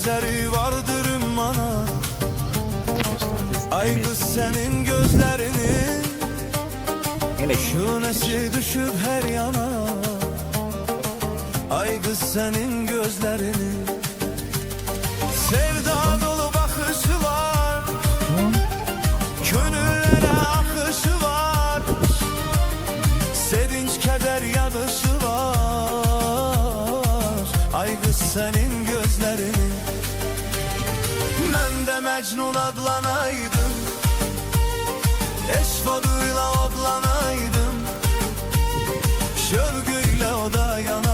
gözleri vardırım bana. Ay kız senin gözlerini, şu nesi düşüp her yana. Ay kız senin gözlerini, sevda dolu bakışı var, gönüllere akışı var, sevinç keder yağışı var. Ay kız senin gözlerini, ben de Mecnun adlanaydım, eşvoduyla odlanaydım, şövgüyle o da yan